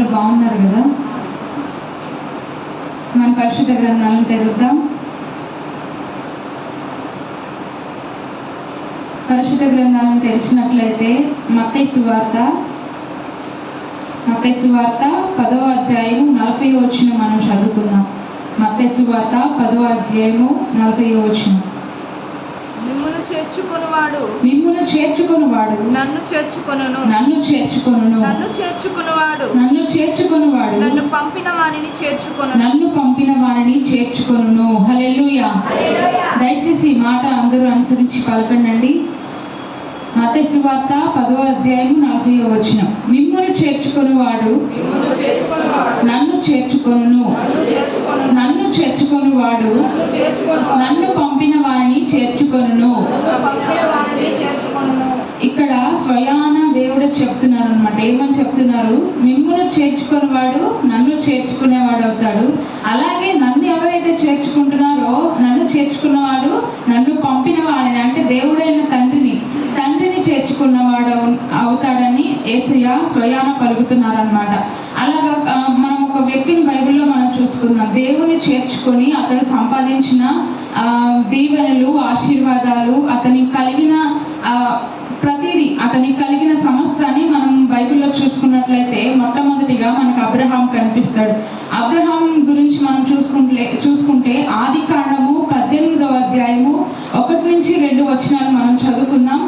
అందరూ బాగున్నారు కదా? మన పరిశుద్ధ గ్రంథాలను తెరుద్దాం. పరిశుద్ధ గ్రంథాలను తెరిచినట్లయితే మత్తయి సువార్త 10వ అధ్యాయము 40వ వచనం మనం చదువుకుందాం. మత్తయి సువార్త 10వ అధ్యాయము 40వ వచనం. మిమ్మును చేర్చుకొనువాడు నన్ను చేర్చుకొనును, నన్ను చేర్చుకొనువాడు నన్ను పంపిన వారిని చేర్చుకొనును. హల్లెలూయా. దయచేసి ఈ మాట అందరూ అనుసరించి పలకండి. మత్తయి సువార్త 10వ అధ్యాయం 40వ వచనం. మిమ్మును చేర్చుకొనువాడు నన్ను చేర్చుకొనును, నన్ను చేర్చుకొనువాడు నన్ను పంపిన వారిని చేర్చుకొనును. ఇక్కడ స్వయాన దేవుడు చెప్తున్నారు అనమాట. ఏమని చెప్తున్నారు? మిమ్మును చేర్చుకునేవాడు నన్ను చేర్చుకునేవాడు అవుతాడు. అలాగే నన్ను ఎవరైతే చేర్చుకుంటున్నారో, నన్ను చేర్చుకున్నవాడు నన్ను పంపిన వారిని, అంటే దేవుడైన తండ్రిని చేర్చుకున్నవాడు అవుతాడని యేసయ్య స్వయాన పలుకుతున్నారనమాట. అలాగా మనం ఒక వ్యక్తిని బైబిల్లో మనం చూసుకుందాం. దేవుని చేర్చుకొని అతడు సంపాదించిన దీవెనలు, ఆశీర్వాదాలు, అతనికి కలిగిన ప్రతిదీ, అతనికి కలిగిన సమస్తాన్ని మనం బైబిల్లో చూసుకున్నట్లయితే మొట్టమొదటిగా మనకు అబ్రహాం కనిపిస్తాడు. అబ్రహాం గురించి మనం చూసుకుంటే ఆది కాండము 18వ అధ్యాయము 1 నుంచి 2 వచనాలు మనం చదువుకుందాం.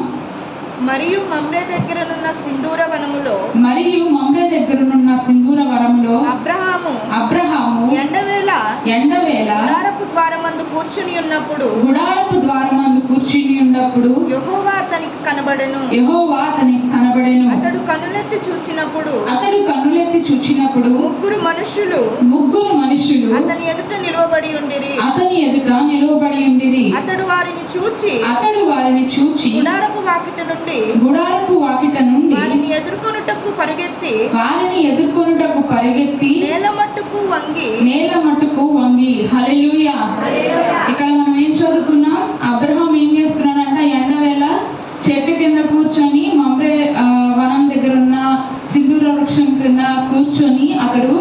మరియు మమ్రే దగ్గరనున్న సింధూర వనములో అబ్రహాము ఎండవేళ గుడారపు ద్వారమందు కూర్చుని ఉన్నప్పుడు యెహోవా అతనికి కనబడెను. అతడు కన్నులెత్తి చూచినప్పుడు ముగ్గురు మనుష్యులు అతని ఎదుట నిలువబడి ఉండిరి. అతడు వారిని చూచి గుడారపు వాకిట నుండి వారిని ఎదుర్కొనుటకు పరిగెత్తి నేల మట్టుకు వంగి. హల్లెలూయా. ఇక్కడ మనం ఏం చదువుకున్నాం? అబ్రహాం ఏం చేస్తున్నాడంట? ఎండవేళ చెట్టు కింద కూర్చొని, మమ్రే వనం దగ్గర ఉన్న సింధూర వృక్షం కింద కూర్చొని అతడు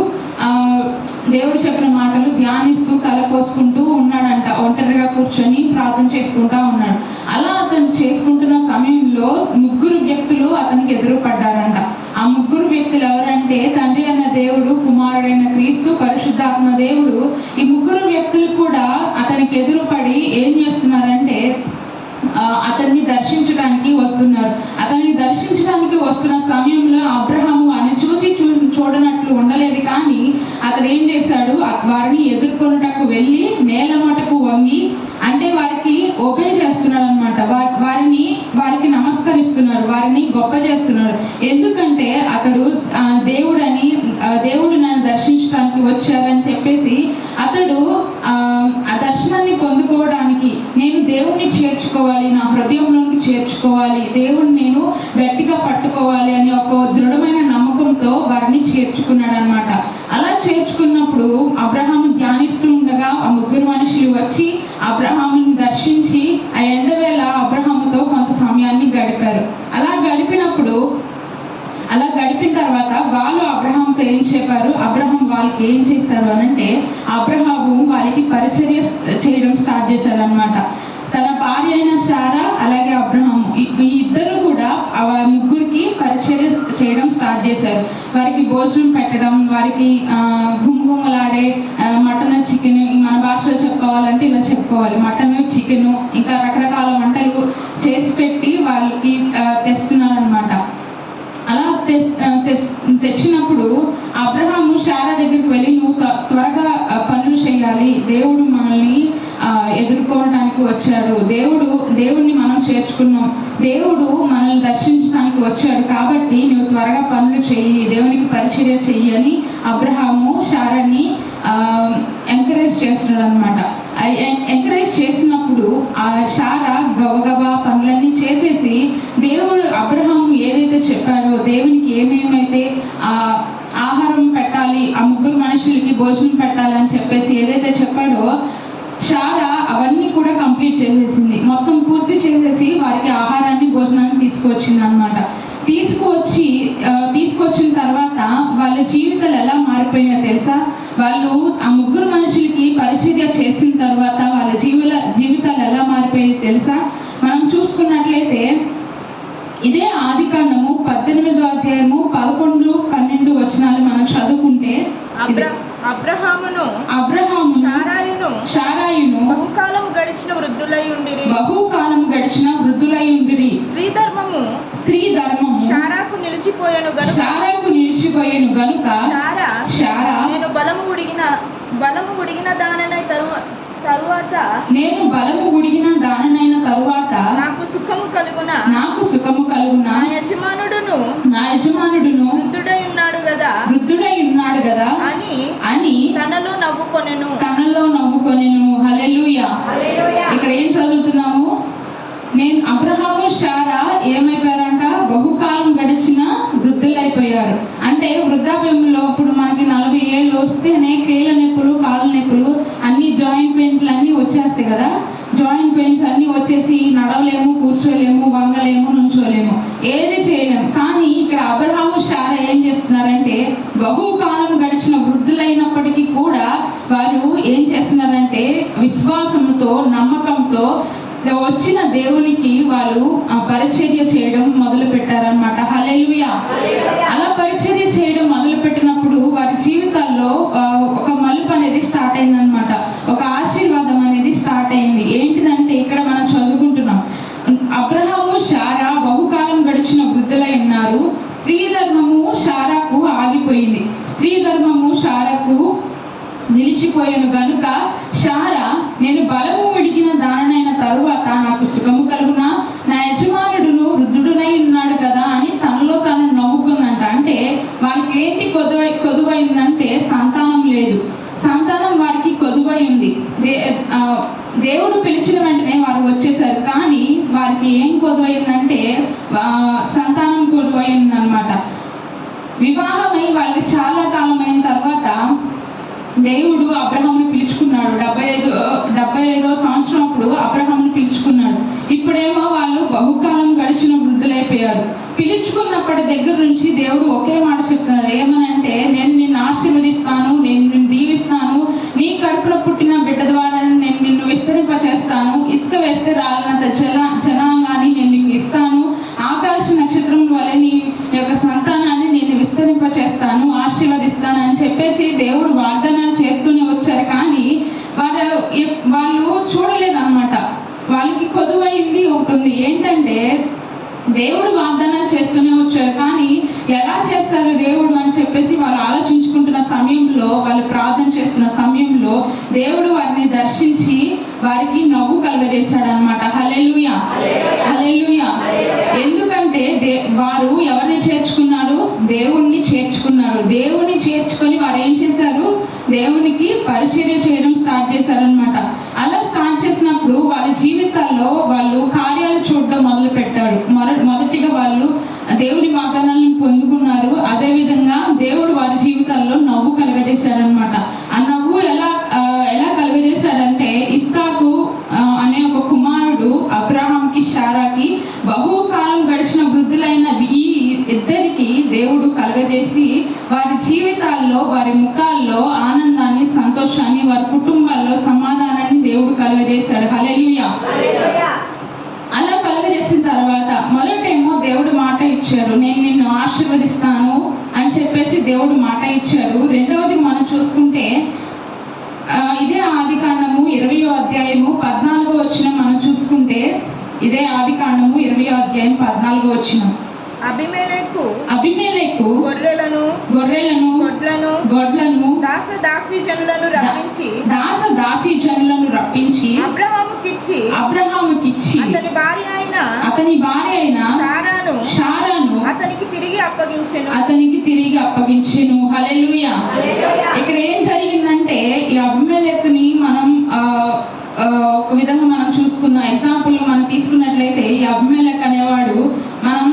దేవుడు చెప్పిన మాటలు ధ్యానిస్తూ తలపోసుకుంటూ ఉన్నాడంట. ఒంటరిగా కూర్చొని ప్రార్థన చేసుకుంటా ఉన్నాడు. అలా అతను చేసుకుంటున్న సమయంలో ముగ్గురు వ్యక్తులు అతనికి ఎదురుపడ్డారంట. ఆ ముగ్గురు వ్యక్తులు ఎవరంటే తండ్రి అయిన దేవుడు, కుమారుడైన క్రీస్తు, పరిశుద్ధాత్మ దేవుడు. ఈ ముగ్గురు వ్యక్తులు కూడా అతనికి ఎదురుపడి ఏం చేస్తున్నారంటే అతన్ని దర్శించడానికి వస్తున్నారు. అతన్ని దర్శించడానికి వస్తున్న సమయంలో అబ్రహాము వారిని చూడనట్లు ఉండలేదు. కానీ అతడు ఏం చేశాడు? వారిని ఎదుర్కొనుటకు వెళ్ళి నేల మటుకు వంగి, అంటే వారికి ఒబే చేస్తున్నాడు అనమాట. వారికి నమస్కరిస్తున్నారు, వారిని గొప్ప చేస్తున్నారు. ఎందుకంటే అతడు దేవుడు నన్ను దర్శించడానికి వచ్చారని చెప్పేసి అతడు ఆ దర్శనాన్ని పొందుకోవడానికి నేను దేవుణ్ణి చేర్చుకోవాలి, నా హృదయంలోకి చేర్చుకోవాలి, దేవుణ్ణి నేను గట్టిగా పట్టుకోవాలి అని ఒక దృఢమైన నమ్మకంతో వారిని చేర్చుకున్నాడు అనమాట. అలా చేర్చుకున్నప్పుడు అబ్రహాము ధ్యానిస్తూ ఉండగా ఆ ముగ్గురు మనుషులు వచ్చి అబ్రహాముని దర్శించి ఆ ఎండవేళ అబ్రహాముతో కొంత సమయాన్ని గడిపారు. అలా గడిపిన తర్వాత వాళ్ళు అబ్రహాంతో ఏం చెప్పారు? అబ్రహాం వాళ్ళకి ఏం చేశారు అనంటే, అబ్రహాము వాళ్ళకి పరిచర్య చేయడం స్టార్ట్ చేశారు అనమాట. తన భార్య అయిన శారా, అలాగే అబ్రహాము, ఈ ఇద్దరు కూడా ముగ్గురికి పరిచర్య చేయడం స్టార్ట్ చేశారు. వారికి భోజనం పెట్టడం, వారికి గుమగుమలాడే మటన్, చికెన్, మన భాషలో చెప్పుకోవాలంటే ఇలా చెప్పుకోవాలి, మటన్, చికెన్, ఇంకా రకరకాల వంటలు చేసి పెట్టి వాళ్ళకి తెస్తున్నారనమాట. అలా తెచ్చినప్పుడు అబ్రహాము శారా దగ్గరికి వెళ్ళి, నువ్వు త్వరగా పనులు చేయాలి, దేవుడు మనల్ని ఎదుర్కోవడానికి వచ్చాడు, దేవుడిని మనం చేర్చుకున్నాం, దేవుడు మనల్ని దర్శించడానికి వచ్చాడు, కాబట్టి నువ్వు త్వరగా పనులు చెయ్యి, దేవునికి పరిచర్య చెయ్యి అని అబ్రహాము శారాని ఎంకరేజ్ చేస్తున్నాడు అనమాట. ఎంకరేజ్ చేసినప్పుడు ఆ శారా గబగబా పనులన్నీ చేసేసి దేవుడు అబ్రహాము ఏదైతే చెప్పాడో, దేవునికి ఏమేమైతే ఆహారం పెట్టాలి, ఆ ముగ్గురు మనుషులకి భోజనం పెట్టాలి అని చెప్పేసి ఏదైతే చెప్పాడో, శారా అవన్నీ కూడా కంప్లీట్ చేసేసింది. మొత్తం పూర్తి చేసేసి వారికి ఆహారాన్ని, భోజనాన్ని తీసుకొచ్చింది అనమాట. తీసుకొచ్చిన తర్వాత వాళ్ళ జీవితాలు ఎలా మారిపోయినాయో తెలుసా? వాళ్ళు ఆ ముగ్గురు మనుషులకి పరిచర్య చేసిన తర్వాత వాళ్ళ జీవితాలు ఎలా మారిపోయాయో తెలుసా? మనం చూసుకున్నట్లయితే ఇదే ఆదికాండము 18వ అధ్యాయము 11, 12 వచనాలు మనం చదువుకుంటే, అబ్రహామును షారాయును బహుకాలము గడిచిన వృద్ధులై ఉండిరి. స్త్రీ ధర్మము షారాకు నిలిచిపోయెను గనుక షారా నేను బలము ఉడిగిన దాననైన తరువాత నాకు సుఖము కలుగున నా యజమానుడును వృద్ధుడై ఉన్నాడు కదా అని తనలో నవ్వుకొనెను. హల్లెలూయా. ఇక్కడ ఏం చదువుతున్నాము? అబ్రహాము శారా ఏమైపోయారంట? బహుకాలం గడిచిన వృద్ధులైపోయారు. అంటే వృద్ధాప్యంలో ఇప్పుడు మనకి 40 ఏళ్ళు వస్తేనే కీళ్ళ నొప్పులు, కాళ్ళ నొప్పులు, అన్ని జాయింట్ పెయిన్లు అన్నీ వచ్చేస్తాయి కదా. జాయింట్ పెయిన్స్ అన్నీ వచ్చేసి నడవలేము, కూర్చోలేము, వంగలేము, నుంచోలేము, ఏది చేయలేము. కానీ ఇక్కడ అబ్రహాము శారా ఏం చేస్తున్నారంటే బహుకాలం గడిచిన వృద్ధులైనప్పటికీ కూడా వారు ఏం చేస్తున్నారంటే విశ్వాసంతో, నమ్మకంతో వచ్చిన దేవునికి వాళ్ళు పరిచర్య చేయడం మొదలు పెట్టారనమాట. హల్లెలూయా. అలా పరిచర్య చేయడం మొదలు పెట్టినప్పుడు వారి జీవితాల్లో ఒక మలుపు అనేది స్టార్ట్ అయిందనమాట. ఒక ఆశీర్వాదం అనేది స్టార్ట్ అయింది. ఏంటిదంటే ఇక్కడ మనం చదువుకుంటున్నాం, అబ్రహాము శారా బహుకాలం గడిచిన వృద్ధులై ఉన్నారు. స్త్రీ ధర్మము శారాకు ఆగిపోయింది. స్త్రీ ధర్మము శారాకు నిలిచిపోయాను గనుక శారా నేను బలము విడిగిన దాననైన తరువాత నాకు సుఖము కలుగునా, నా యజమానుడును వృద్ధుడునై ఉన్నాడు కదా అని తనలో తాను నవ్వుకుందంట. అంటే వారికి ఏంటి కొదువైందంటే సంతానం లేదు. సంతానం వారికి కొదువై ఉంది. దేవుడు పిలిచిన వెంటనే వారు వచ్చేసారు. కానీ వారికి ఏం కొదువైందంటే సంతానం కొదువైందనమాట. వివాహమై వాళ్ళకి చాలా కాలం అయిన తర్వాత దేవుడు అబ్రహాముని పిలుచుకున్నాడు. 75వ సంవత్సరం అప్పుడు అబ్రహాముని పిలుచుకున్నాడు. ఇప్పుడేమో వాళ్ళు బహుకాలం గడిచిన వృద్ధులైపోయారు. పిలుచుకున్నప్పటి దగ్గర నుంచి దేవుడు ఒకే మాట చెప్తున్నారు. ఏమనంటే నేను నిన్ను ఆశీర్వదిస్తాను, నేను నిన్ను దీవిస్తాను, నీ కడుపులో పుట్టిన బిడ్డ ద్వారా నేను నిన్ను విస్తరింపచేస్తాను, ఇసుక వేస్తే రాలినంత జనాంగాన్ని నేను నీకు ఇస్తాను, ఆకాశ నక్షత్రం వలె నీ యొక్క సంతానాన్ని నేను విస్తరింపచేస్తాను, ఆశీర్వదిస్తాను అని చెప్పేసి దేవుడు వాగ్దానాలు చేస్తూనే వచ్చారు. కానీ వాళ్ళు చూడలేదన్నమాట. వాళ్ళకి కొదువైంది ఒకటి ఉంది. ఏంటంటే దేవుడు వాగ్దానాలు చేస్తూనే వచ్చారు, కానీ ఎలా చేస్తారు దేవుడు అని చెప్పేసి వాళ్ళు ఆలోచించుకుంటున్న సమయంలో, వాళ్ళు ప్రార్థన చేస్తున్న సమయంలో దేవుడు వారిని దర్శించి వారికి నవ్వు కలుగజేశాడు అనమాట. హల్లెలూయా. హల్లెలూయా. ఎందుకంటే వారు ఎవరిని చేర్చుకున్నారు? దేవుణ్ణి చేర్చుకున్నారు. దేవుణ్ణి చేర్చుకొని వారు ఏం చేశారు? దేవునికి పరిచర్య చేయడం స్టార్ట్ చేశారనమాట. అలా స్టార్ట్ చేసినప్పుడు వాళ్ళ జీవితాల్లో వాళ్ళు కార్యాలు చూడడం మొదలు పెట్టారు. మొదటిగా వాళ్ళు దేవుని వాగ్దానాలను పొందుకున్నారు. అదేవిధంగా దేవుడు వారి జీవితాల్లో నవ్వు కలుగజేశారనమాట. ఆ నవ్వు ఎలా కలుగజేశాడంటే ఇస్సాకు అనే ఒక కుమారుడు అబ్రహాంకి శారాకి బహుకాలం గడిచిన వృద్ధులైన ఈ ఇద్దరికి దేవుడు కలుగజేసి వారి జీవితాల్లో, వారి ముఖాల్లో ఆనందాన్ని, సంతోషాన్ని, వారి కుటుంబాల్లో సమాధానాన్ని దేవుడు కలుగజేశాడు. హల్లెలూయా. అలా కలుగజేసిన తర్వాత మొదటేమో దేవుడు మాట ఇచ్చారు, నేను నిన్ను ఆశీర్వదిస్తాను అని చెప్పేసి దేవుడు మాట ఇచ్చారు. రెండవది మనం చూసుకుంటే ఇదే ఆదికాండము 20వ అధ్యాయము 14వ వచనం మనం చూసుకుంటే, ఇదే ఆదికాండము 20వ అధ్యాయం 14వ వచనం, అబీమెలెకు గొర్రెలను దాస దాసీ జనులను రప్పించి అబ్రహాముకిచ్చి అతని భార్య అయిన శారాను అతనికి తిరిగి అప్పగించెను. హల్లెలూయా. ఇక్కడ ఏం జరిగిందంటే ఈ అబీమెలెకుని మనం ఒక విధంగా మనం చూసుకున్న ఎగ్జాంపుల్ మనం తీసుకున్నట్లయితే ఈ అబీమెలెకు అనేవాడు మనం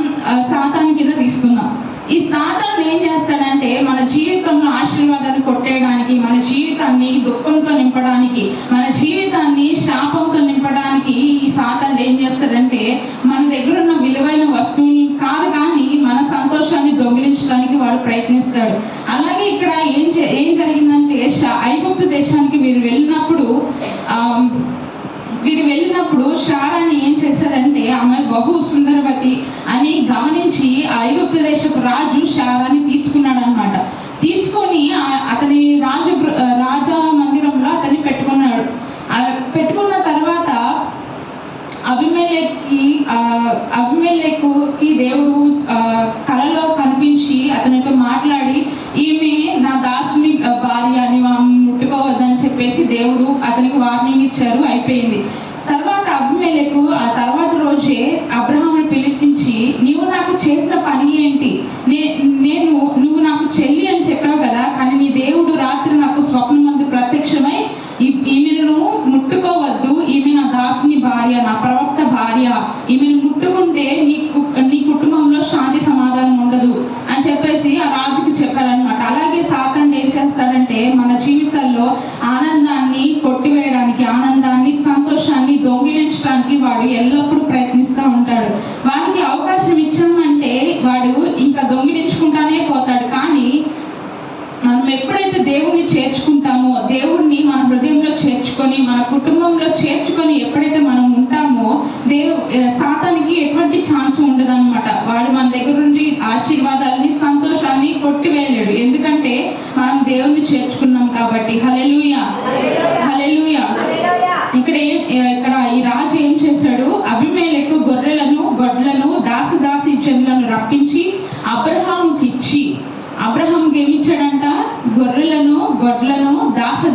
సాతాను కింద తీసుకుందాం. ఈ సాతాను ఏం చేస్తాడంటే మన జీవితంలో ఆశీర్వాదాన్ని కొట్టేయడానికి, మన జీవితాన్ని దుఃఖంతో నింపడానికి, మన జీవితాన్ని శాపంతో నింపడానికి ఈ సాతాను ఏం చేస్తాడంటే మన దగ్గర ఉన్న విలువైన వస్తువులు కాదు, కానీ మన వాడు ప్రయత్నిస్తాడు. అలాగే ఇక్కడ ఏం జరిగిందంటే ఐగుప్తు దేశానికి వీరు వెళ్ళినప్పుడు షారాని ఏం చేశారంటే ఆమె బహు సుందరవతి అని గమనించి ఐగుప్తు దేశపు రాజు షారాని తీసుకున్నాడు అనమాట. తీసుకొని అతని రాజా మందిరంలో అతన్ని పెట్టుకున్నాడు. పెట్టుకున్న తర్వాత అబీమెలెకుకి దేవుడు కలలో కనిపించి అతనితో మాట్లాడి, ఈమె నా దాసుని భార్య అని ముట్టుకోవద్దని చెప్పేసి దేవుడు అతనికి వార్నింగ్ ఇచ్చారు. అయిపోయింది. తర్వాత అబీమెలెకు ఆ తర్వాత రోజే అబ్రహాముని పిలిపించి, నీవు నాకు చేసిన పని ఏంటి? నువ్వు నాకు చెల్లి అని చెప్పావు కదా, కానీ నీ దేవుడు రాత్రి నాకు స్వప్నమందు ప్రత్యక్షమై ఈమెను ముట్టుకోవద్దు, ఈమె నా దాసుని భార్య, నా ప్రవక్త భార్య, ఈమెను ముట్టుకుంటే నీ కుటుంబంలో శాంతి సమాధానం ఉండదు అని చెప్పేసి ఆ రాజుకు చెప్పారనమాట. అలాగే సాతానుడు ఏం చేస్తాడంటే మన జీవితాల్లో ఆనందాన్ని కొట్టివేయడానికి, ఆనందాన్ని సంతోషాన్ని దొంగిలించడానికి వాడు ఎల్లప్పుడూ ప్రయత్నిస్తూ ఉంటాడు. వాడికి అవకాశం ఇచ్చామంటే వాడు ఇంకా దొంగిలించుకుంటానే పోతాడు. కానీ మనం ఎప్పుడైతే దేవుణ్ణి చేర్చుకుంటామో, దేవుణ్ణి మన హృదయంలో చేర్చుకొని మన కుటుంబంలో చేర్చుకొని ఎప్పుడైతే మనం ఉంటామో సాతానికి ఎటువంటి ఛాన్స్ ఉండదు అనమాట. వాడు మన దగ్గర నుండి ఆశీర్వాదాలని సంతోషాన్ని కొట్టివేయలేడు. ఎందుకంటే మనం దేవుణ్ణి చేర్చుకున్నాం కాబట్టి. హల్లెలూయా, హల్లెలూయా. ఇక్కడ ఈ రాజు ఏం చేశాడు? అబీమెలెకు గొర్రెలను గొడ్లను దాసి జనులను రప్పించి అబ్రహాముకి ఇచ్చి, అబ్రహాముకి ఏమిచ్చాడంట? గొర్రెలను గొడ్లను దాసి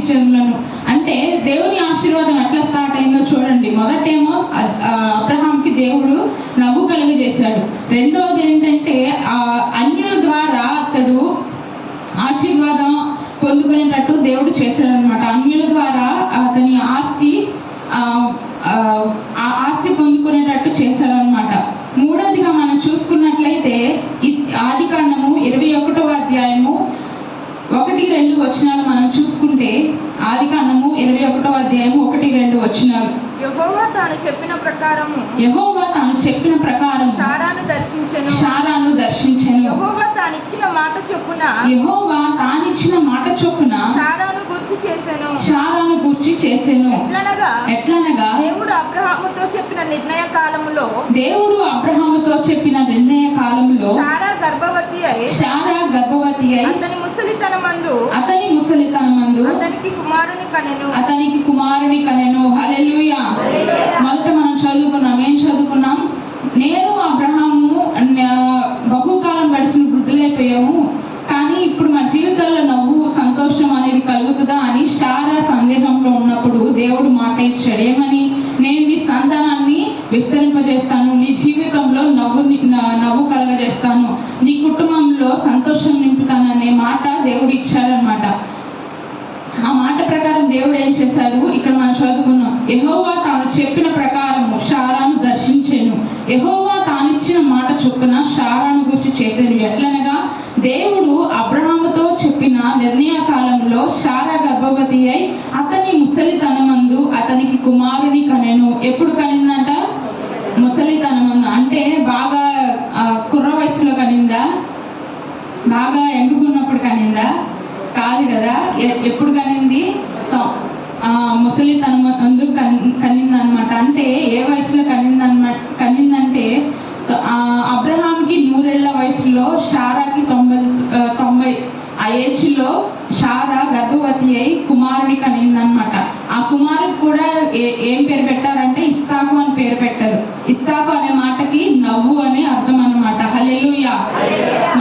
జనులను. అంటే దేవుని ఆశీర్వాదం ఎట్లా స్టార్ట్ అయిందో చూడండి. మొదటేమో అబ్రహాంకి దేవుడు నవ్వు కలుగజేశాడు. రెండవది ఏంటంటే అన్యుల ద్వారా అతడు ఆశీర్వాదం పొందుకునేటట్టు దేవుడు చేశాడనమాట. అన్యుల ద్వారా అతని ఆస్తి పొందుకునేటట్టు చేశాడనమాట. మూడవదిగా మనం చూసుకున్నట్లయితే ఆదికాండము 21వ అధ్యాయము 1-2 వచనాలు మనం చూసుకుంటే, ఆదికాండము 21వ అధ్యాయము 1-2 వచనాలు. యెహోవా తాను చెప్పిన ప్రకారం షారాను దర్శించెను. యెహోవా తానిచ్చిన మాట చొప్పున షారాను గూర్చి చేసెను. ఎట్లనగా దేవుడు అబ్రహాముతో చెప్పిన నిర్ణయ కాలములో షారా గర్భవతి అయి అతని ముసలితనమందు అతనికి కుమారుని కనెను. హల్లెలూయా. మొదట మనం ఏం చదువుకున్నాం? నేను అబ్రహాము బహుకాలం గడిచిన వృద్ధులైపోయాము, కానీ ఇప్పుడు మా జీవితాల్లో నవ్వు సంతోషం అనేది కలుగుతుందా అని షారా సందేహంలో ఉన్నప్పుడు దేవుడు మాట ఇచ్చాడు. ఏమని? నేను నీ సంతానాన్ని విస్తరింపజేస్తాను, నీ జీవితంలో నవ్వు కలగజేస్తాను, నీ కుటుంబంలో సంతోషం నింపుతాను అనే మాట దేవుడు ఇచ్చారనమాట. ఆ మాట ప్రకారం దేవుడు ఏం చేశారు? ఇక్కడ మనం చదువుకున్నాం. యెహోవా తాను చెప్పిన ప్రకారము షారాను దర్శించెను. యెహోవా తానిచ్చిన మాట చొప్పున షారాను గురించి చేశారు. ఎట్లనగా దేవుడు అబ్రహాముతో చెప్పిన నిర్ణయ కాలంలో షారా గర్భవతి అయి అతని ముసలితనమందు అతనికి కుమారుని కనెను. ఎప్పుడు కనిందంట? ముసలితనమందు. అంటే బాగా కుర్ర వయసులో కనిందా? బాగా ఎంగుకున్నప్పుడు కనిందా? కాదు కదా. ఎప్పుడు కనింది? ముసలితనమందు కనిందనమాట. అంటే ఏ వయసులో కనిందంటే అబ్రహాంకి 100 ఏళ్ల వయసులో, షారాకి 90 ఆ ఏజ్లో షారా గర్భవతి అయి కుమారుని కనిందనమాట. ఆ కుమారుడికి కూడా ఏం పేరు పెట్టారంటే ఇస్సాకు అని పేరు పెట్టారు. ఇస్సాకు అనే మాటకి నవ్వు అనే అర్థం అనమాట. హల్లెలూయా.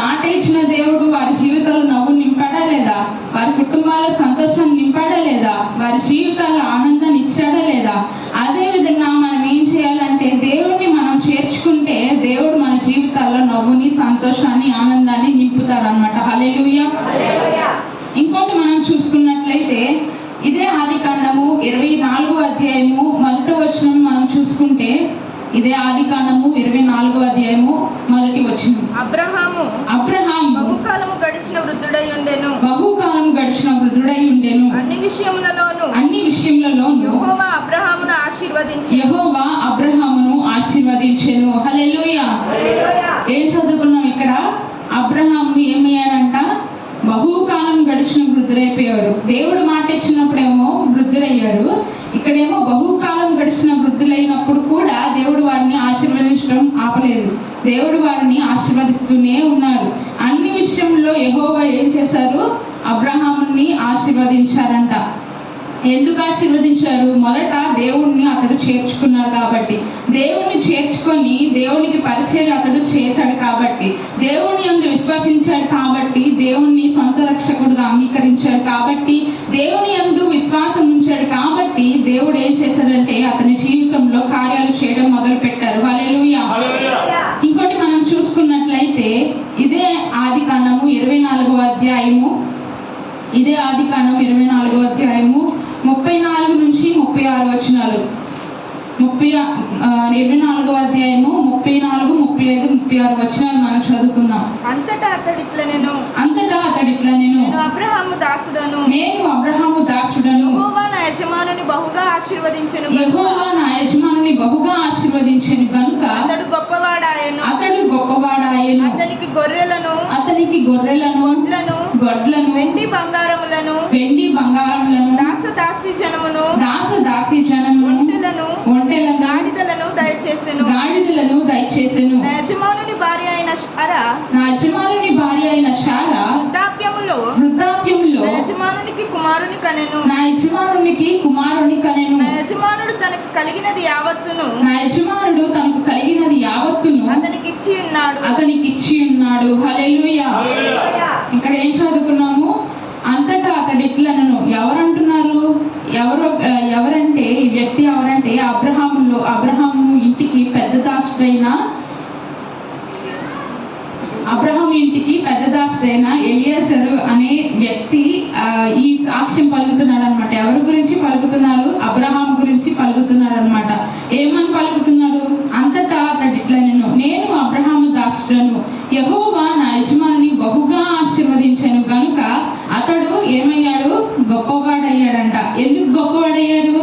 మాట ఇచ్చిన దేవుడు వారి జీవితాల్లో నవ్వు నింపాడా లేదా? వారి కుటుంబాల్లో సంతోషం నింపాడా లేదా? వారి జీవితాల్లో ఆనందాన్ని ఇచ్చాడా లేదా? అదే విధంగా మనం ఏం చేయాలంటే దేవుడిని మనం చేర్చుకుంటే దేవుడు మన జీవితాల్లో నవ్వుని, సంతోషాన్ని, ఆనందాన్ని నింపుతారనమాట. హల్లెలూయా. ఇంకోటి మనం చూసుకున్నట్లయితే ఇదే ఆదికాండము 24వ అధ్యాయము 1వ వచనం మనం చూసుకుంటే, ఇదే ఆదికాండము 24వ అధ్యాయము 1వ వచనం. అబ్రహాము బహుకాలము గడిచిన వృద్ధుడై ఉండెను. అన్ని విషయములలోను యెహోవా అబ్రహామును ఆశీర్వదించెను. హల్లెలూయా. ఏం చదువుకున్నాం ఇక్కడ? అబ్రహాము ఏం దేవుడు మాట ఇచ్చినప్పుడేమో వృద్ధులయ్యారు, ఇక్కడేమో బహుకాలం గడిచిన వృద్ధులైనప్పుడు కూడా దేవుడు వారిని ఆశీర్వదించడం ఆపలేదు. దేవుడు వారిని ఆశీర్వదిస్తూనే ఉన్నారు. అన్ని విషయంలో యెహోవా ఏం చేశారు? అబ్రహాముని ఆశీర్వదించారంట. ఎందుకు ఆశీర్వదించారు? మొదట దేవుణ్ణి అతడు చేర్చుకున్నాడు కాబట్టి, దేవుణ్ణి చేర్చుకొని దేవునికి పరిచయం అతడు చేశాడు కాబట్టి, దేవుని యందు విశ్వసించాడు కాబట్టి, దేవుణ్ణి సొంత రక్షకుడుగా అంగీకరించాడు కాబట్టి, దేవుని యందు విశ్వాసం ఉంచాడు కాబట్టి దేవుడు ఏం చేశాడంటే అతని జీవితంలో కార్యాలు చేయడం మొదలు పెట్టారు. హల్లెలూయా. ఇంకోటి మనం చూసుకున్నట్లయితే ఇదే ఆదికాండము 24వ అధ్యాయము, ఇదే ఆదికాండం 24వ అధ్యాయము 34 నుంచి 36 వచనాలు. 24వ అధ్యాయము 34, 35, 36 వచనాలు మనం చదువుకుందాం. అంతటా అతడిట్లా నేను అబ్రహాము దాసుడను, యెహోవా నా యజమానుని బహుగా ఆశీర్వదించెను గనుక అతడు గొప్పవాడాయెను. అతనికి గొర్రెలను, గొడ్లను, వెండి బంగారములను, దాసదాసి జనమును, ఒంటెలను, గాడిదలను దయచేసెను. నా యజమానుని భార్య అయిన శారా వృద్ధాప్యములో నా యజమానునికి కుమారుని కనెను. నా యజమానుడు తనకు కలిగినది యావత్తును అతనికి ఇచ్చి ఉన్నాడు. హల్లెలూయా. ఇక్కడ ఏం చదువుకున్నాము? అంతటా అతడిట్లనను. ఎవరంటున్నారు? ఎవరంటే ఈ వ్యక్తి ఎవరంటే అబ్రహాము ఇంటికి పెద్ద దాసుడైన ఎలియాజరు అనే వ్యక్తి ఈ సాక్ష్యం పలుకుతున్నాడు అనమాట. ఎవరి గురించి పలుకుతున్నారు? అబ్రహాం గురించి పలుకుతున్నాడు అనమాట. ఏమని పలుకుతున్నాడు? అంతటా అతడిట్లనెను, నేను అబ్రహాము దాసుడను, యెహోవా నా యజమానుని బహుగా ఆశీర్వదించాను గనుక అతడు ఏమయ్యాడు? గొప్పవాడయ్యాడంట. ఎందుకు గొప్పవాడయ్యాడు?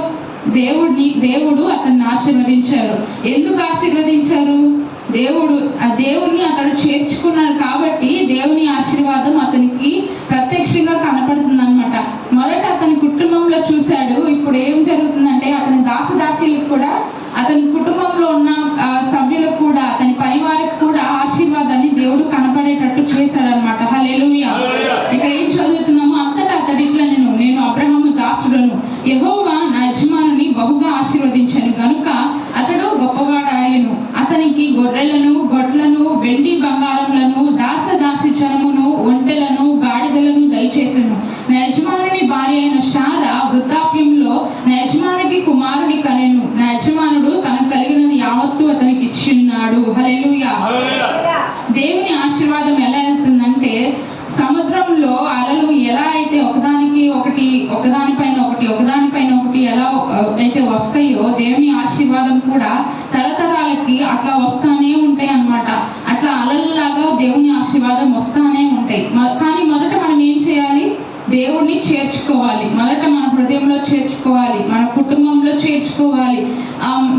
దేవుడు అతన్ని ఆశీర్వదించారు. ఎందుకు ఆశీర్వదించారు? దేవుణ్ణి అతడు చేర్చుకున్నాడు కాబట్టి దేవుని ఆశీర్వాదం అతనికి ప్రత్యక్షంగా కనపడుతుంది అనమాట. మొదట అతని కుటుంబంలో చూశాడు. ఇప్పుడు ఏం జరుగుతుందంటే అతని దాసదాసీలకు కూడా, అతని కుటుంబంలో ఉన్న సభ్యులకు కూడా, అతని పరివారికి కూడా ఆశీర్వాదాన్ని దేవుడు కనపడేటట్టు చేశాడు అనమాట. హల్లెలూయా. ఇక్కడ ఏం చదువుతున్నాము? అంతటా అతడిట్లా నేను అబ్రహాము దాసుడను, యెహోవా నా యజమానుని బహుగా ఆశీర్వదించాను గనుక అతడు గొప్పవాడాయెను. అతనికి గొర్రెలను, గొడ్లను, వెండి బంగారములను, దాసదాసి జనమును, ఒంటెలను, గాడిదలను దయచేసెను. నా యజమానుని భార్య అయిన శారా వృద్ధాప్యంలో నా యజమానికి కుమారుని కనెను. నా యజమానుడు తనకు కలిగినది యావత్తు అతనికి ఇచ్చి ఉన్నాడు. హల్లెలూయా. దేవుని ఆశీర్వాదం ఎలా వెళ్తుందంటే, సముద్రంలో అలలు ఎలా అయితే ఒకదానిపైన ఒకటి ఎలా అయితే వస్తాయో, దేవుని ఆశీర్వాదం కూడా తరతరాలకి అట్లా వస్తానే ఉంటాయి అన్నమాట. అట్లా అలల్లాగా దేవుని ఆశీర్వాదం వస్తానే ఉంటాయి. కానీ మొదట మనం ఏం చేయాలి? దేవుణ్ణి చేర్చుకోవాలి. మొదట మన హృదయంలో చేర్చుకోవాలి, మన కుటుంబంలో చేర్చుకోవాలి.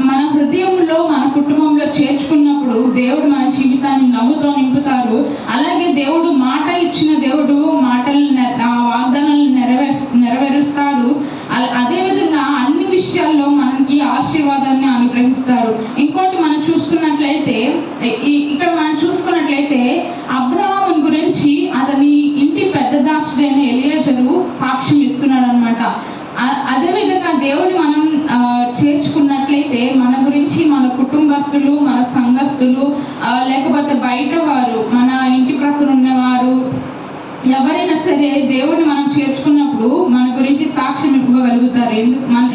మన హృదయంలో, మన కుటుంబంలో చేర్చుకున్నప్పుడు దేవుడు మన జీవితాన్ని నవ్వుతో నింపుతారు. అలాగే దేవుడు మాట ఇచ్చిన దేవుడు వాగ్దానాలు నెరవేరుస్తారు. అదేవిధంగా అన్ని విషయాల్లో మనకి ఆశీర్వాదాన్ని అనుగ్రహిస్తారు. ఇంకోటి మనం చూసుకున్నట్లయితే, అబ్రహాము గురించి అతని ఇంటి పెద్ద దాసుడైన ఎలియాజరు సాక్ష్యం ఇస్తున్నాడు అనమాట. అదేవిధంగా దేవుని మనం చేర్చుకున్నట్లయితే మన గురించి మన కుటుంబస్తులు, మన సంఘస్థులు, లేకపోతే బయట వారు, మన ఇంటి ప్రక్కన ఉన్నవారు, ఎవరైనా సరే దేవుడిని మనం చేర్చుకున్నప్పుడు మన గురించి సాక్ష్యం ఇవ్వగలుగుతారు.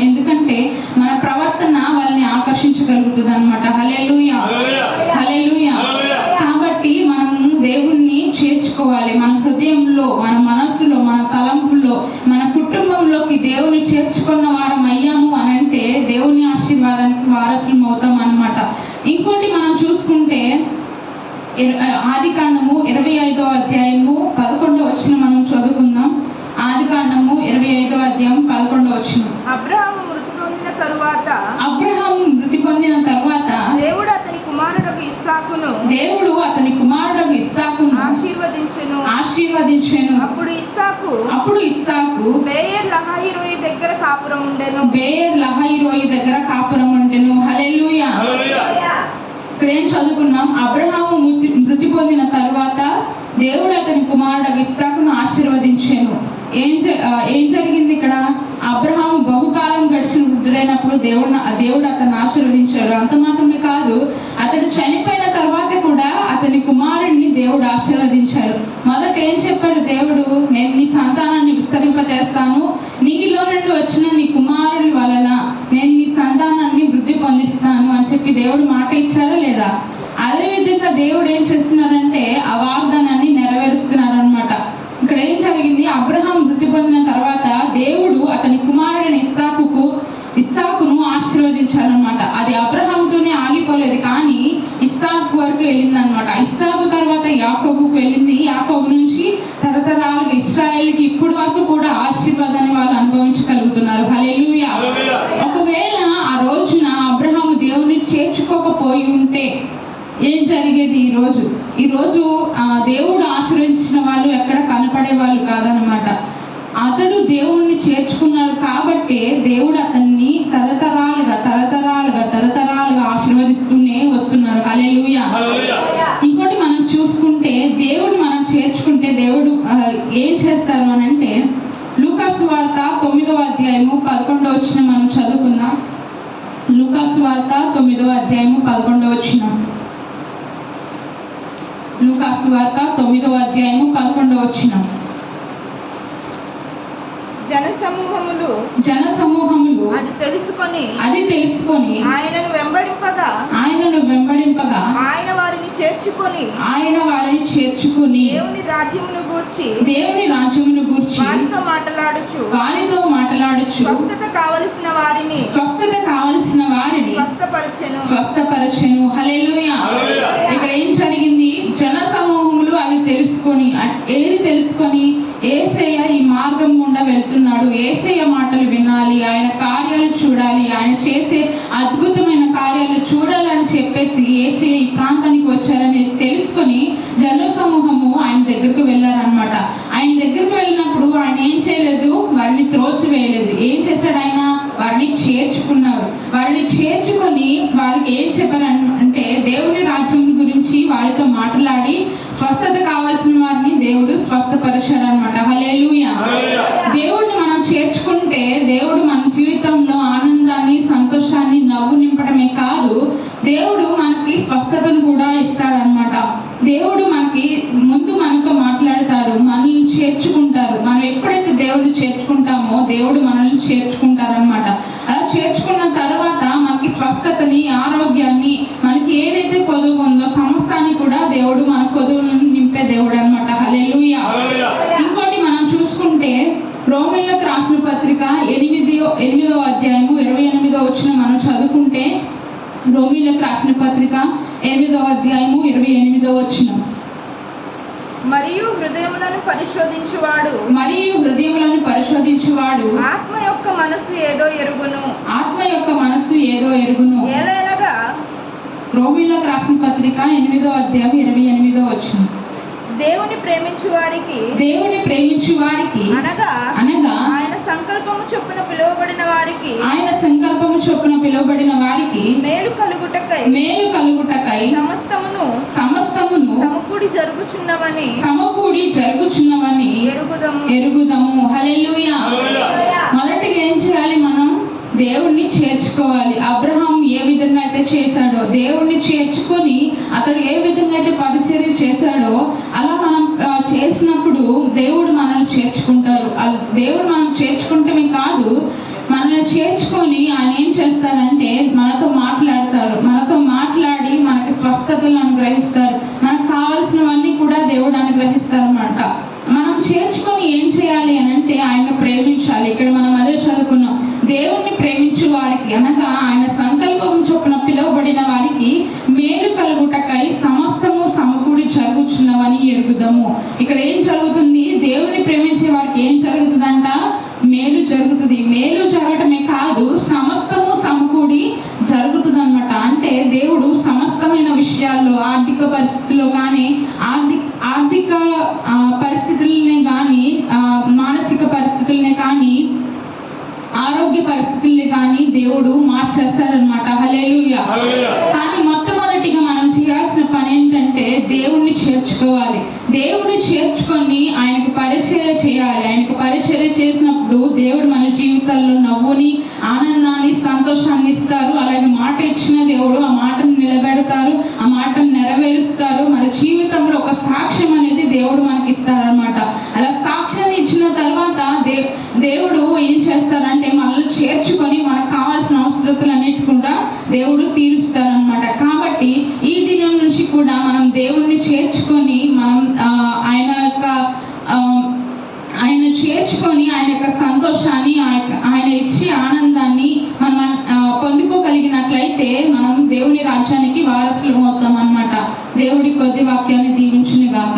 ఎందుకంటే మన ప్రవర్తన వాళ్ళని ఆకర్షించగలుగుతుంది అనమాట. హల్లెలూయా. కాబట్టి మనం దేవుణ్ణి చేర్చుకోవాలి. మన హృదయంలో, మన మనస్సులో, మన తలంపుల్లో, మన కుటుంబంలోకి దేవుని చేర్చుకున్న వారం అయ్యాము అని అంటే దేవుని ఆశీర్వాదానికి వారసులం అవుతాం అన్నమాట. ఇంకోటి మనం చూసుకుంటే ఆదికాండము 25వ అధ్యాయము 11వ వచనం మనం చదువుకుందాం. ఆదికాండము 25వ అధ్యాయం 11వ వచనం. అబ్రహాము మృతి పొందిన తరువాత దేవుడు అతని కుమారుడకు ఇస్సాకును ఆశీర్వదించెను. అప్పుడు ఇస్సాకు బేయర్ లహాయి రోయి దగ్గర కాపురం ఉండెను. హల్లెలూయా. ఇక్కడ ఏం చదువుకున్నాం? అబ్రహాము మృతి పొందిన తర్వాత దేవుడు అతని కుమారుడు ఇస్సాకును ఆశీర్వదించాను. ఏం జరిగింది ఇక్కడ? అబ్రహాము బహుకాలం గడిచిన వృద్ధుడైనప్పుడు దేవుడు అతన్ని ఆశీర్వదించాడు. అంత మాత్రమే కాదు, అతడు చనిపోయిన తర్వాత కూడా అతని కుమారుడిని దేవుడు ఆశీర్వదించాడు. మొదట ఏం చెప్పాడు దేవుడు? నేను నీ సంతానాన్ని విస్తరింపజేస్తాను, నీలో నుండి వచ్చిన నీ కుమారుడి వలన నేను నీ సంతానాన్ని వృద్ధి పొందిస్తాను అని చెప్పి దేవుడు మాట ఇచ్చారా లేదా? అదేవిధంగా దేవుడు ఏం చేస్తున్నారంటే ఆ వాగ్దానాన్ని నెరవేరుస్తున్నారు అనమాట. ఇక్కడ ఏం జరిగింది? అబ్రహాం మృతి పొందిన తర్వాత దేవుడు అతని కుమారుడిని ఇస్సాకును ఆశీర్వదించాలన్నమాట. అది అబ్రహాంతోనే ఆగిపోలేదు, కానీ ఇస్సాకు వరకు వెళ్ళింది అనమాట. ఇస్సాకు తర్వాత యాకోబుకు వెళ్ళింది. యాకోబు నుంచి తరతరాలుగా ఇశ్రాయేలుకి ఇప్పుడు వరకు కూడా ఆశీర్వాదాన్ని వాళ్ళు అనుభవించగలుగుతున్నారు. హల్లెలూయా. ఒకవేళ ఆ రోజున అబ్రహాము దేవుని చేర్చుకోకపోయి ఉంటే ఏం జరిగేది? ఈరోజు దేవుడు ఆశీర్వదించిన వాళ్ళు ఎక్కడ కనపడే వాళ్ళు కాదనమాట. అతడు దేవుణ్ణి చేర్చుకున్నాడు కాబట్టి దేవుడు అతన్ని తరతరాలుగా ఆశీర్వదిస్తూనే వస్తున్నారు. హల్లెలూయా. ఇంకోటి మనం చూసుకుంటే, దేవుడు మనం చేర్చుకుంటే దేవుడు ఏం చేస్తారు అని అంటే, లూకాసు వార్త 9వ అధ్యాయము 11వ వచనం మనం చదువుకుందాం. లూకాసు వార్త 9వ అధ్యాయము 11వ వచనం. లూకాసు వార్త 9వ అధ్యాయము 11వ వచనం. జనసమూహములు అది తెలుసుకొని ఆయనను వెంబడింపగా ఆయన వారిని చేర్చుకొని దేవుని రాజ్యమును గూర్చి వారితో మాట్లాడుచు స్వస్థత కావలసిన వారిని స్వస్థపరచెను. హల్లెలూయా. ఇక్కడ ఏం జరిగింది? జనసమూహములు అది తెలుసుకొని, ఏది తెలుసుకొని? యేసయ్య ఈ మార్గం గుండా వెళ్తున్నాడు, యేసయ్య మాటలు వినాలి, ఆయన కార్యాలు చూడాలి, ఆయన చేసే అద్భుతమైన కార్యాలు చూడాలని చెప్పేసి యేసయ్య ఈ ప్రాంతానికి వచ్చారని తెలుసుకొని జనసమూహము ఆయన దగ్గరకు వెళ్ళారనమాట. ఆయన దగ్గరకు వెళ్ళినప్పుడు ఆయన ఏం చేయలేదు, వారిని త్రోసివేయలేదు. ఏం చేశాడు ఆయన? వారిని చేర్చుకున్నారు. వారిని చేర్చుకొని వారికి ఏం చెప్పారు అంటే, దేవుని రాజ్యం గురించి వారితో మాట్లాడి స్వస్థత కావాల్సిన వారిని దేవుడు స్వస్థపరిచాడు అనమాట. హల్లెలూయా. దేవుడిని మనం చేర్చుకుంటే దేవుడు మన జీవితంలో ఆనందాన్ని, సంతోషాన్ని, నవ్వు నింపడమే కాదు, దేవుడు మనకి స్వస్థతను కూడా ఇస్తాడనమాట. దేవుడు మనకి ముందు మనతో మాట్లాడతారు, మనల్ని చేర్చుకుంటారు. మనం ఎప్పుడైతే దేవుడిని చేర్చుకుంటామో దేవుడు మనల్ని చేర్చుకుంటారనమాట. అలా చేర్చుకున్న తర్వాత మనకి స్వస్థతని, ఆరోగ్యాన్ని, మనకి ఏదైతే కొదువు ఉందో సమస్తాన్ని కూడా దేవుడు మన కొదువులను నింపే దేవుడు అనమాట. హల్లెలూయా. ఇంకోటి మనం చూసుకుంటే, రోమీయులకు రాసిన పత్రిక 8వ అధ్యాయము 28వ వచనం మనం చదువుకుంటే, రోమీయులకు రాసిన పత్రిక 8వ అధ్యాయము 28వ వచనం. మరియు హృదయములను పరిశోధించువాడు ఆత్మ యొక్క మనస్సు ఏదో ఎరుగును. ఏలైనగా రోమీయులకు రాసిన పత్రిక 8వ అధ్యాయం 28వ వచనం. దేవుని ప్రేమించు వారికి అనగా ఆయన సంకల్పము చొప్పున పిలువబడిన వారికి మేలు కలుగుటకై సమస్తమును సమకూడి జరుగుచున్నవని ఎరుగుదము. హల్లెలూయా. మొదటిగా ఏం చేయాలి? మనం దేవుణ్ణి చేర్చుకోవాలి. అబ్రహాం ఏ విధంగా అయితే చేశాడో, దేవుణ్ణి చేర్చుకొని అతడు ఏ విధంగా అయితే పరిచర్య చేశాడో, అలా మనం చేసినప్పుడు దేవుడు మనల్ని చేర్చుకుంటారు. దేవుడు మనం చేర్చుకుంటమే కాదు, మనల్ని చేర్చుకొని ఆయన ఏం చేస్తారంటే మనతో మాట్లాడతారు. మనతో మాట్లాడి మనకి స్వస్థతలు అనుగ్రహిస్తారు. మనకు కావాల్సినవన్నీ కూడా దేవుడు అనుగ్రహిస్తారు అన్నమాట. మనం చేర్చుకొని ఏం చేయాలి అని అంటే ఆయన ప్రేమించాలి. ఇక్కడ మనం అదే చదువుకున్నాం. దేవుణ్ణి ప్రేమించు వారికి అనగా ఆయన సంకల్పం చొప్పున పిలువబడిన వారికి మేలు కలుగుటకై సమస్తము సమకూడి జరుగుచున్నవని ఎరుగుదము. ఇక్కడ ఏం జరుగుతుంది? దేవుని ప్రేమించే వారికి ఏం జరుగుతుందంట? మేలు జరుగుతుంది. మేలు జరగటమే కాదు, సమస్తము సమకూడి జరుగుతుంది అనమాట. అంటే దేవుడు సమస్తమైన విషయాల్లో, ఆర్థిక పరిస్థితుల్లో కానీ, ఆర్థిక పరిస్థితులనే కానీ కానీ దేవుడు మార్చేస్తాడనమాట. హల్లెలూయా. కానీ మొట్టమొదటిగా మనం చేయాల్సిన పని ఏంటంటే దేవుణ్ణి చేర్చుకోవాలి. దేవుణ్ణి చేర్చుకొని ఆయనకు పరిచర్య చేయాలి. ఆయనకు పరిచర్య చేసినప్పుడు దేవుడు మన జీవితాల్లో నవ్వుని, ఆనందాన్ని, సంతోషాన్ని ఇస్తారు. అలాగే మాట ఇచ్చిన దేవుడు ఆ మాటను నిలబెడతారు, ఆ మాటను నెరవేరుస్తారు. మన జీవితంలో ఒక సాక్ష్యం అనేది దేవుడు మనకి ఇస్తారనమాట. అలా సాక్ష్యాన్ని ఇచ్చిన తర్వాత దేవుడు ఏం చేస్తారంటే మనల్ని చేర్చుకొని మనకు కావాల్సిన అవసరతలన్నిటి కూడా దేవుడు తీరుస్తారనమాట. కాబట్టి ఈ దినం నుంచి కూడా మనం దేవుణ్ణి చేర్చుకొని మనం ఆయన చేర్చుకొని ఆయన యొక్క సంతోషాన్ని, ఆయన ఇచ్చే ఆనందాన్ని మనం పొందుకోగలిగినట్లయితే మనం దేవుని రాజ్యానికి వారసులం అవుతాం అన్నమాట. దేవుడి కొద్ది వాక్యాన్ని దీవించును గాక.